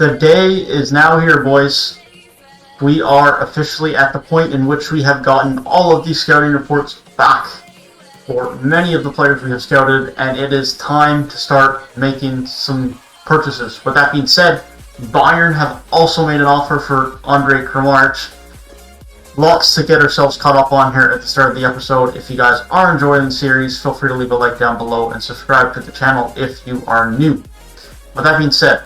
The day is now here, boys. We are officially at the point in which we have gotten all of these scouting reports back for many of the players we have scouted, and it is time to start making some purchases. With that being said, Bayern have also made an offer for Andrej KRAMARIC. Lots to get ourselves caught up on here at the start of the episode. If you guys are enjoying the series, feel free to leave a like down below and subscribe to the channel if you are new. With that being said,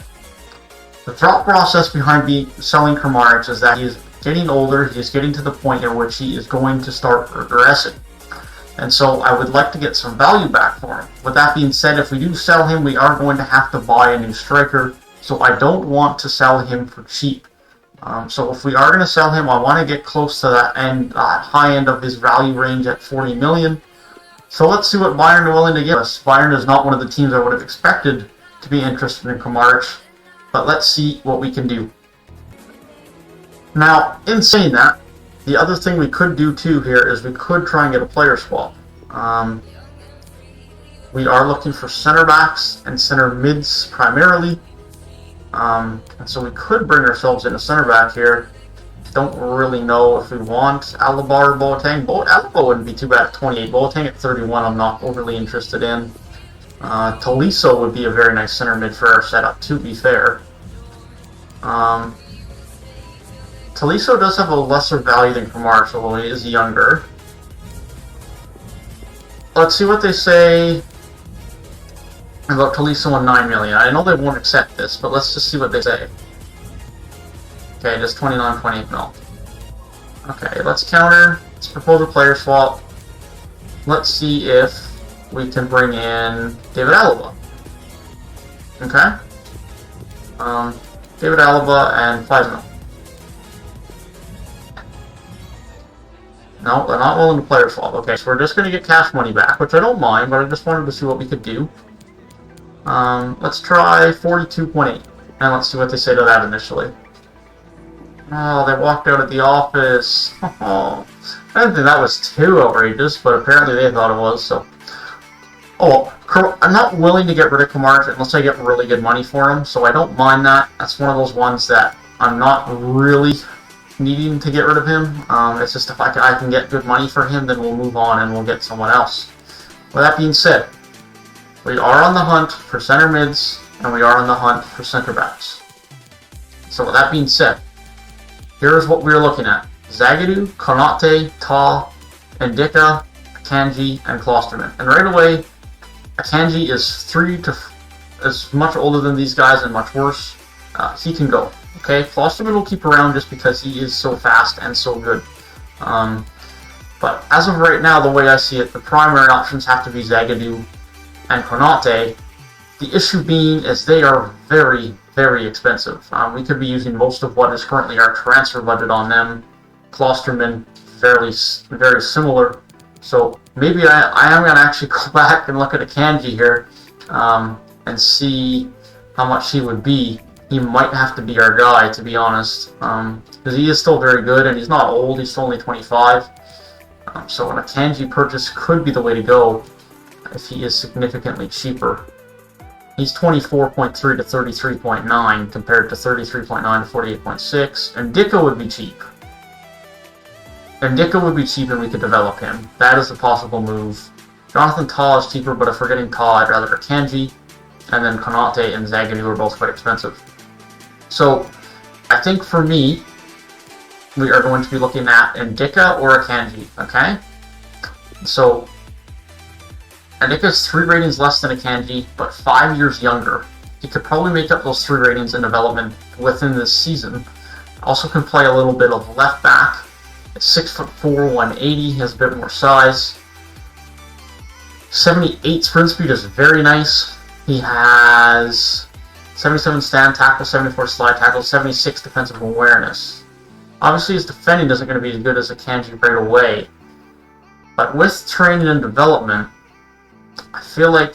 the thought process behind selling KRAMARIC is that he is getting older, he is getting to the point at which he is going to start regressing. And so I would like to get some value back for him. With that being said, if we do sell him, we are going to have to buy a new striker. So I don't want to sell him for cheap. So if we are going to sell him, I want to get close to that high end of his value range at 40 million. So let's see what Bayern are willing to give us. Bayern is not one of the teams I would have expected to be interested in KRAMARIC, but let's see what we can do. Now, in saying that, the other thing we could do too here is we could try and get a player swap. We are looking for center backs and center mids primarily. And so we could bring ourselves in a center back here. Don't really know if we want Alaba or Boateng. Alaba wouldn't be too bad at 28. Boateng at 31 I'm not overly interested in. Tolisso would be a very nice center mid for our setup, to be fair. Tolisso does have a lesser value than KRAMARIC, although he is younger. Let's see what they say about Tolisso and 9 million. I know they won't accept this, but let's just see what they say. Okay, just 29.8 mil. Okay, let's counter. Let's propose a player swap. Let's see if we can bring in David Alaba. Okay? David Alaba and 5 mil. No, they're not willing to player swap. Okay, so we're just going to get cash money back, which I don't mind, but I just wanted to see what we could do. Let's try 42.8, and let's see what they say to that initially. Oh, they walked out of the office. Oh, I didn't think that was too outrageous, but apparently they thought it was, so. Oh, I'm not willing to get rid of KRAMARIC unless I get really good money for him, so I don't mind that. That's one of those ones that I'm not really needing to get rid of him. It's just if I can get good money for him, then we'll move on and we'll get someone else. With that being said, we are on the hunt for center mids, and we are on the hunt for center backs. So with that being said, here's what we're looking at. Zagadou, Konate, Ta, Ndicka, Akanji, and Klosterman. And right away, Akanji is much older than these guys and much worse. He can go. Okay, Klosterman will keep around just because he is so fast and so good. But as of right now, the way I see it, the primary options have to be Zagadou and Konate. The issue being is they are very, very expensive. We could be using most of what is currently our transfer budget on them. Klosterman, very similar. So maybe I am going to actually go back and look at Akanji here and see how much he would be. He might have to be our guy, to be honest, because he is still very good and he's not old. He's only 25. So an Akanji purchase could be the way to go if he is significantly cheaper. He's 24.3 to 33.9 compared to 33.9 to 48.6. And Ndicka would be cheap. And Ndicka would be cheap and we could develop him. That is a possible move. Jonathan Ta is cheaper, but if we're getting Ta, I'd rather Akanji. And then Konate and Zagadou are both quite expensive. So I think for me, we are going to be looking at Ndicka or Akanji, okay? So Ndicka's 3 ratings less than Akanji, but 5 years younger. He could probably make up those 3 ratings in development within this season. Also can play a little bit of left back. At 6'4", 180, he has a bit more size. 78 sprint speed is very nice. He has 77 stand tackle, 74 slide tackle, 76 defensive awareness. Obviously his defending isn't going to be as good as Akanji right away. But with training and development, I feel like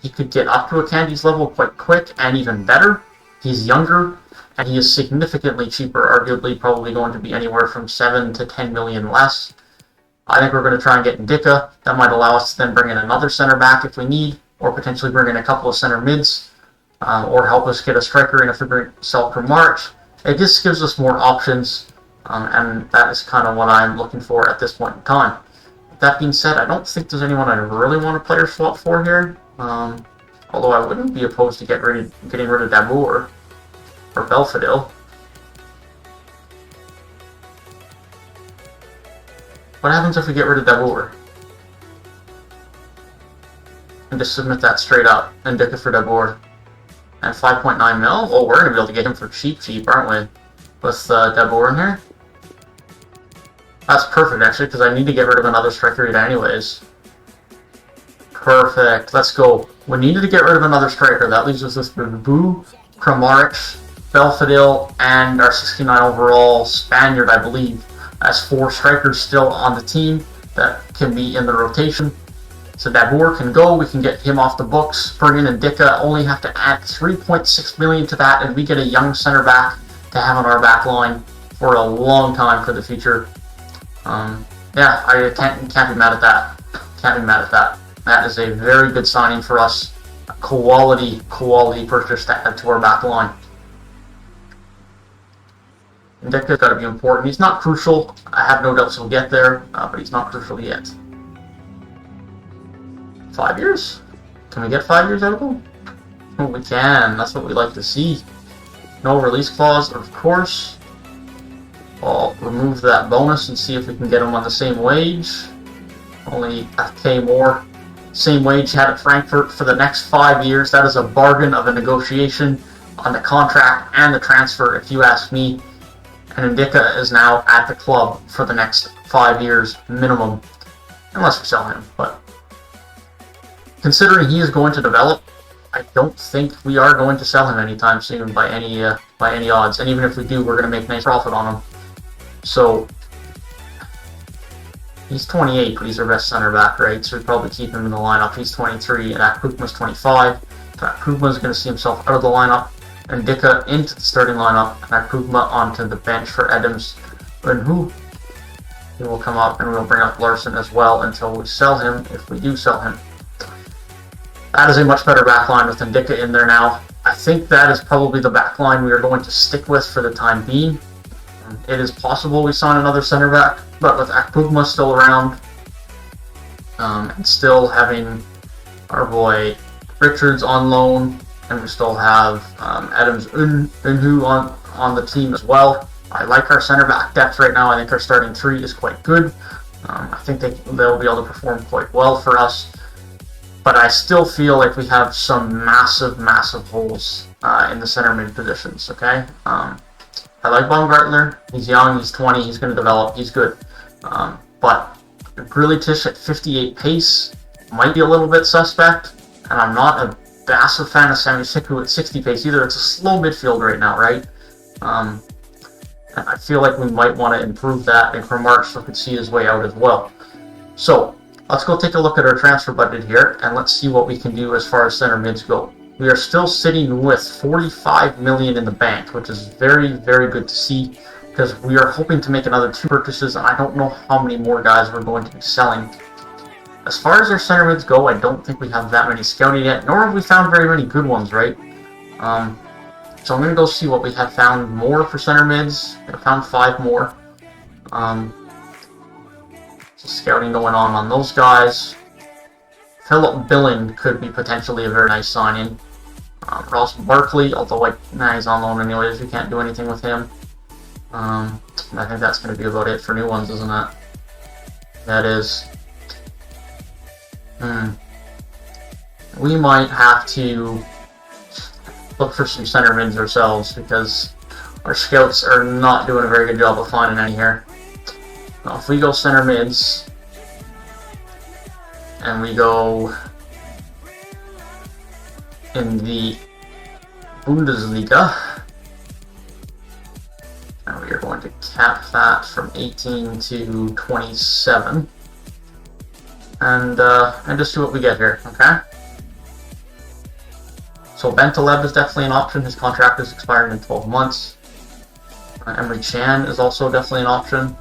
he could get up to Akanji's level quite quick and even better. He's younger and he is significantly cheaper, arguably probably going to be anywhere from 7 to 10 million less. I think we're going to try and get Ndicka. That might allow us to then bring in another center back if we need, or potentially bring in a couple of center mids. or help us get a striker in if we sell KRAMARIC. It just gives us more options, and that is kind of what I'm looking for at this point in time. That being said, I don't think there's anyone I really want a player swap for here. Although I wouldn't be opposed to getting rid of Dabour or Belfodil. What happens if we get rid of Dabour? And just submit that straight up. Indica for Dabour. And 5.9 mil? Oh, we're going to be able to get him for cheap, aren't we? With Dabour in here. That's perfect, actually, because I need to get rid of another striker anyways. Perfect. Let's go. We needed to get rid of another striker. That leaves us with Boo, KRAMARIC, Belfodil, and our 69 overall Spaniard, I believe. That's 4 strikers still on the team that can be in the rotation. So Dabour can go. We can get him off the books. Bring in Indica. Only have to add 3.6 million to that, and we get a young center back to have on our back line for a long time for the future. Yeah, I can't be mad at that. Can't be mad at that. That is a very good signing for us. A quality purchase to add to our back line. Indica's got to be important. He's not crucial. I have no doubts he'll get there, but he's not crucial yet. 5 years? Can we get 5 years out of him? Oh, we can. That's what we like to see. No release clause, of course. I'll remove that bonus and see if we can get him on the same wage. Only a K more. Same wage had at Frankfurt for the next 5 years. That is a bargain of a negotiation on the contract and the transfer, if you ask me. And Indica is now at the club for the next 5 years minimum, unless we sell him. But considering he is going to develop, I don't think we are going to sell him anytime soon by any odds. And even if we do, we're going to make nice profit on him. So he's 28, but he's our best center back, right? So we probably keep him in the lineup. He's 23, and Akpugma's 25. So Akpugma's going to see himself out of the lineup. Indica into the starting lineup, and Akpugma onto the bench for Adams. And he will come up, and we'll bring up Larson as well until we sell him, if we do sell him. That is a much better backline with Indica in there now. I think that is probably the backline we are going to stick with for the time being. It is possible we sign another center back, but with Akpugma still around, and still having our boy Richards on loan, and we still have Adams Unhu on the team as well. I like our center back depth right now. I think our starting 3 is quite good. I think they'll be able to perform quite well for us. But I still feel like we have some massive holes in the center mid positions, okay? I like Baumgartner. He's young, he's 20, he's going to develop, he's good. But Grealish at 58 pace might be a little bit suspect, and I'm not a massive fan of Sami Siku at 60 pace either. It's a slow midfield right now, right? And I feel like we might want to improve that, and KRAMARIC could see his way out as well. So let's go take a look at our transfer budget here, and let's see what we can do as far as center mids go. We are still sitting with 45 million in the bank, which is very good to see, because we are hoping to make another 2 purchases, and I don't know how many more guys we're going to be selling. As far as our center mids go, I don't think we have that many scouted yet, nor have we found very many good ones, right? So I'm going to go see what we have found more for center mids. I found 5 more. Just scouting going on those guys. Philip Billing could be potentially a very nice signing. Ross Barkley, although he's on loan anyways, we can't do anything with him. I think that's going to be about it for new ones, isn't it? That is. We might have to look for some center mids ourselves, because our scouts are not doing a very good job of finding any here. Now, if we go center mids, and we go in the Bundesliga, and we are going to cap that from 18 to 27, and just see what we get here, okay? So Bentaleb is definitely an option. His contract is expiring in 12 months. Emre Can is also definitely an option.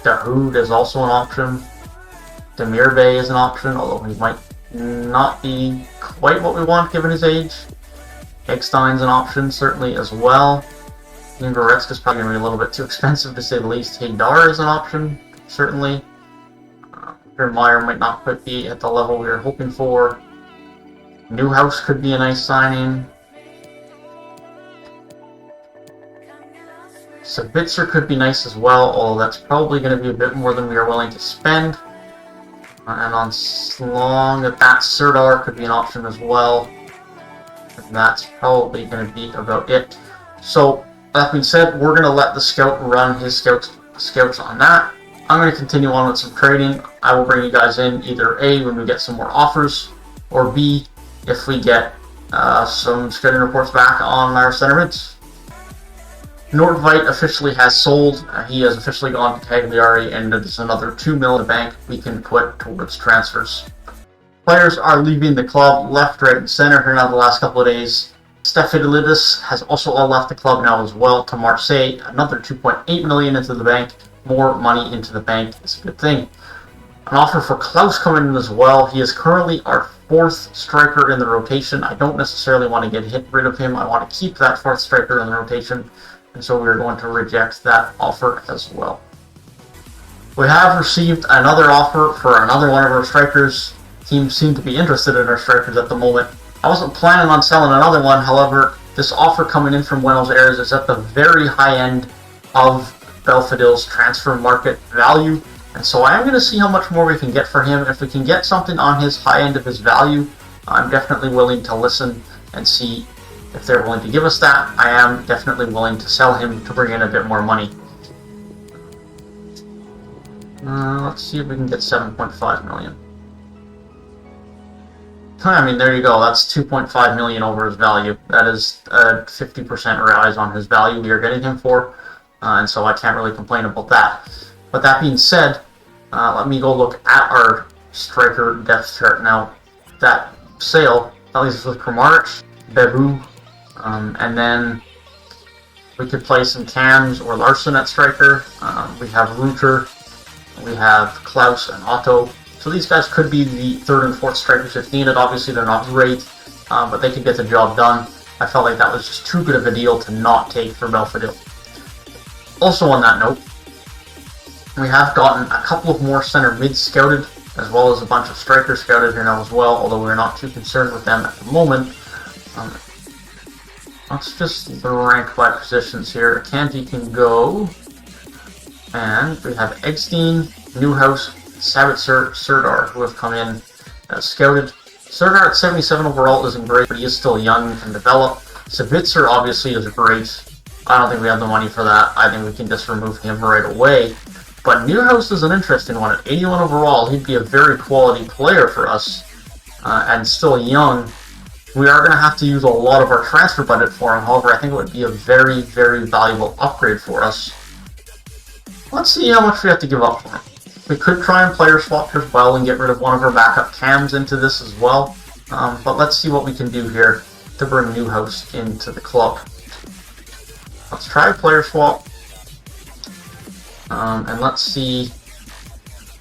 Dahoud is also an option. Demirbe is an option, although he might not be quite what we want given his age. Eggstein's an option, certainly, as well. Goretzka's probably going to be a little bit too expensive, to say the least. Haydar is an option, certainly. Meyer might not quite be at the level we were hoping for. Newhouse could be a nice signing. Sabitzer could be nice as well, although that's probably going to be a bit more than we are willing to spend. And on Slong, that Serdar could be an option as well. And that's probably going to be about it. So, that being said, we're going to let the scout run his scouts on that. I'm going to continue on with some trading. I will bring you guys in either A, when we get some more offers, or B, if we get some scouting reports back on our center mids. Nordtveit officially has sold. He has officially gone to Cagliari, and there's another 2 mil in the bank we can put towards transfers. Players are leaving the club left, right, and center here now the last couple of days. Stefidilidis has also all left the club now as well to Marseille. Another 2.8 million into the bank. More money into the bank is a good thing. An offer for Klaus coming in as well. He is currently our 4th striker in the rotation. I don't necessarily want to get rid of him. I want to keep that 4th striker in the rotation. And so we're going to reject that offer as well. We have received another offer for another one of our strikers. Teams seem to be interested in our strikers at the moment. I wasn't planning on selling another one, however, this offer coming in from Buenos Aires is at the very high end of Belfodil's transfer market value. And so I am going to see how much more we can get for him. If we can get something on his high end of his value, I'm definitely willing to listen and see if they're willing to give us that. I am definitely willing to sell him to bring in a bit more money. Let's see if we can get 7.5 million. I mean, there you go. That's 2.5 million over his value. That is a 50% rise on his value we are getting him for. And so I can't really complain about that. But that being said, let me go look at our striker depth chart now. That sale, that leaves us with KRAMARIC, Bebu, and then we could play some Cams or Larson at striker. We have Reuter, we have Klaus and Otto. So these guys could be the 3rd and 4th strikers if needed. Obviously they're not great, but they could get the job done. I felt like that was just too good of a deal to not take for Belfodil. Also on that note, we have gotten a couple of more center mids scouted, as well as a bunch of strikers scouted here now as well, although we're not too concerned with them at the moment. Let's just rank by positions here. Kanji can go, and we have Eggstein, Newhouse, Sabitzer, Serdar, who have come in scouted. Serdar at 77 overall isn't great, but he is still young and can develop. Sabitzer obviously is great. I don't think we have the money for that. I think we can just remove him right away. But Newhouse is an interesting one. At 81 overall, he'd be a very quality player for us, and still young. We are going to have to use a lot of our transfer budget for him. However, I think it would be a very, very valuable upgrade for us. Let's see how much we have to give up for him. We could try and player swap as well and get rid of one of our backup cams into this as well. But let's see what we can do here to bring Newhouse into the club. Let's try a player swap. And let's see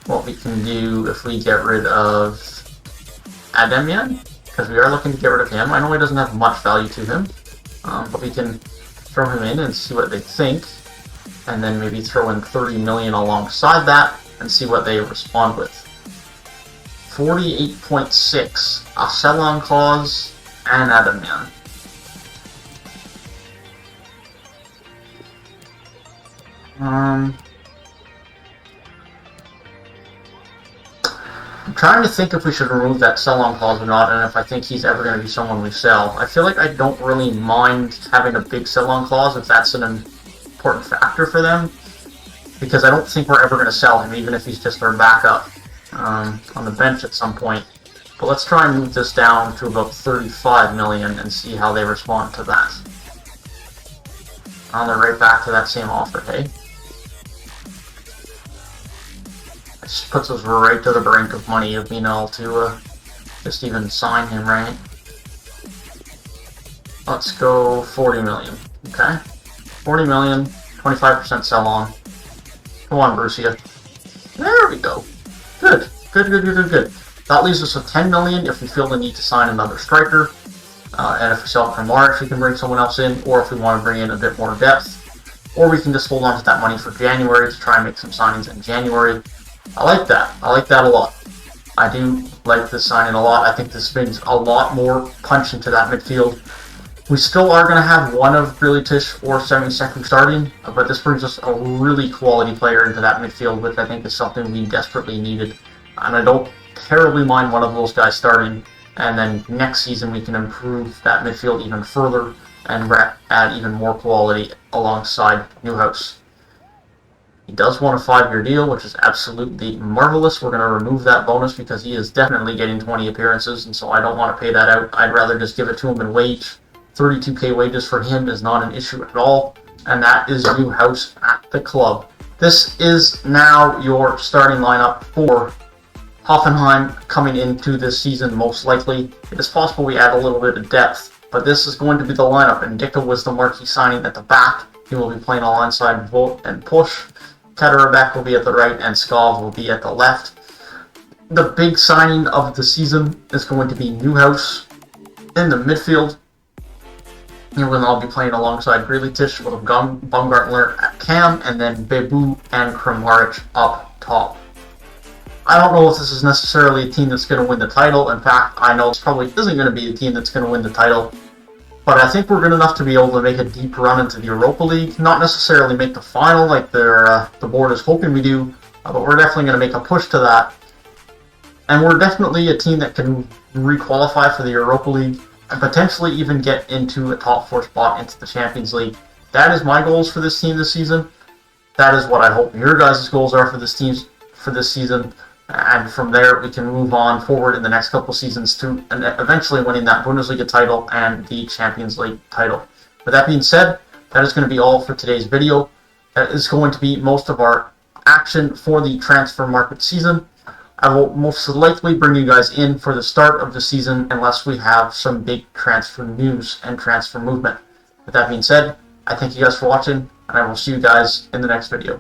what we can do if we get rid of Ademian, because we are looking to get rid of him. I know he doesn't have much value to him, but we can throw him in and see what they think, and then maybe throw in 30 million alongside that and see what they respond with. 48.6, a sell-on clause, and Ademian. I'm trying to think if we should remove that sell-on clause or not, and if I think he's ever going to be someone we sell. I feel like I don't really mind having a big sell-on clause if that's an important factor for them, because I don't think we're ever going to sell him, even if he's just our backup on the bench at some point. But let's try and move this down to about 35 million and see how they respond to that. And they're right back to that same offer, hey? This puts us right to the brink of money of being able to just even sign him, right? Let's go 40 million, okay? 40 million, 25% sell on. Come on, Borussia. There we go. Good. Good. That leaves us with 10 million if we feel the need to sign another striker. And if we sell KRAMARIC, we can bring someone else in, or if we want to bring in a bit more depth. Or we can just hold on to that money for January to try and make some signings in January. I like that. I like that a lot. I do like this signing a lot. I think this brings a lot more punch into that midfield. We still are going to have one of Grealish or Semi-Second starting, but this brings us a really quality player into that midfield, which I think is something we desperately needed. And I don't terribly mind one of those guys starting, and then next season we can improve that midfield even further and add even more quality alongside Newhouse. He does want a 5-year deal, which is absolutely marvelous. We're going to remove that bonus because he is definitely getting 20 appearances, and so I don't want to pay that out. I'd rather just give it to him in wage. 32k wages for him is not an issue at all, and that is Newhouse at the club. This is now your starting lineup for Hoffenheim coming into this season, most likely. It is possible we add a little bit of depth, but this is going to be the lineup. And Ndicka was the marquee signing at the back. He will be playing alongside Vogt and Push. Kaderabek will be at the right, and Skov will be at the left. The big signing of the season is going to be Newhouse in the midfield. He will all be playing alongside Grealish with Baumgartner at cam, and then Bebu and KRAMARIC up top. I don't know if this is necessarily a team that's going to win the title. In fact, I know this probably isn't going to be a team that's going to win the title. But I think we're good enough to be able to make a deep run into the Europa League. Not necessarily make the final like the board is hoping we do, but we're definitely going to make a push to that. And we're definitely a team that can re-qualify for the Europa League and potentially even get into a top 4 spot into the Champions League. That is my goals for this team this season. That is what I hope your guys' goals are for this season. And from there, we can move on forward in the next couple seasons to eventually winning that Bundesliga title and the Champions League title. With that being said, that is going to be all for today's video. That is going to be most of our action for the transfer market season. I will most likely bring you guys in for the start of the season unless we have some big transfer news and transfer movement. With that being said, I thank you guys for watching, and I will see you guys in the next video.